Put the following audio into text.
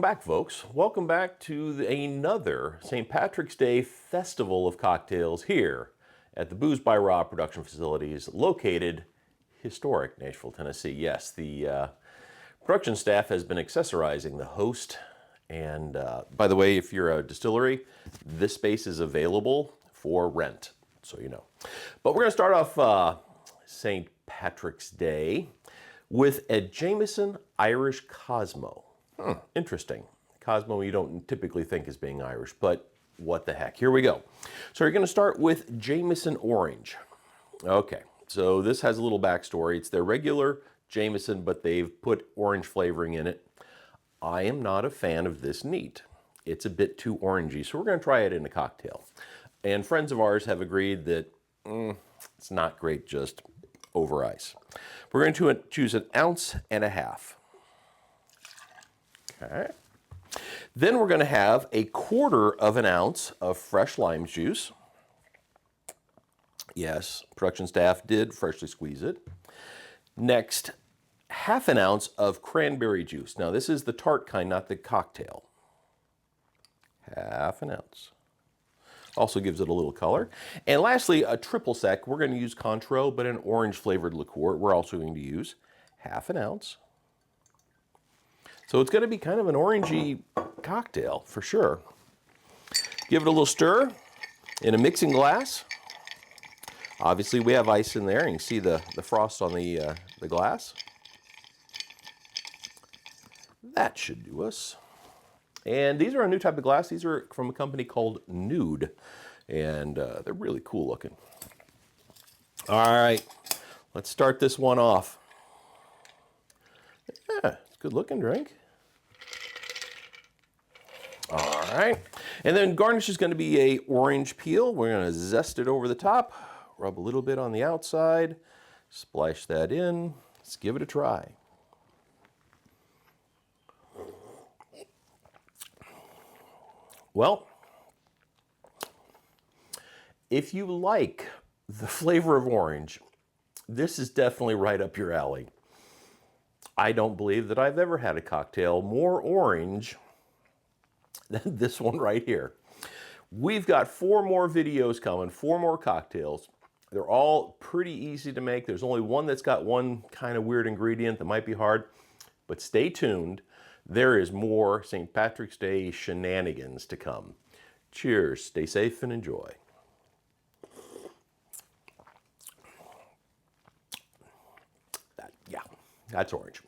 back, folks. Welcome back to another St. Patrick's Day Festival of Cocktails here at the Booze by Raw production facilities located historic Nashville, Tennessee. Yes, the production staff has been accessorizing the host. And by the way, if you're a distillery, this space is available for rent, so you know. But we're going to start off St. Patrick's Day with a Jameson Irish Cosmo. Interesting. Cosmo you don't typically think is being Irish, but what the heck. Here we go. So you're going to start with Jameson Orange. Okay, so this has a little backstory. It's their regular Jameson, but they've put orange flavoring in it. I am not a fan of this neat. It's a bit too orangey, so we're going to try it in a cocktail. And friends of ours have agreed that it's not great just over ice. We're going to choose 1.5 ounces. Okay. Then we're going to have 1/4 ounce of fresh lime juice. Yes, production staff did freshly squeeze it. Next, 1/2 ounce of cranberry juice. Now this is the tart kind, not the cocktail. 1/2 ounce. Also gives it a little color. And lastly, a triple sec. We're going to use Cointreau, but an orange flavored liqueur. We're also going to use 1/2 ounce. So it's going to be kind of an orangey cocktail for sure. Give it a little stir in a mixing glass. Obviously we have ice in there, and you can see the frost on the glass. That should do us. And these are a new type of glass. These are from a company called Nude, and they're really cool looking. All right, let's start this one off. Yeah, it's a good looking drink. All right, and then garnish is going to be a orange peel. We're going to zest it over the top, rub a little bit on the outside, splash that in. Let's give it a try. Well, if you like the flavor of orange, this is definitely right up your alley. I don't believe that I've ever had a cocktail more orange than this one right here. We've got 4 more videos coming, 4 more cocktails. They're all pretty easy to make. There's only one that's got one kind of weird ingredient that might be hard, but stay tuned. There is more St. Patrick's Day shenanigans to come. Cheers, stay safe, and enjoy. Yeah, that's orange.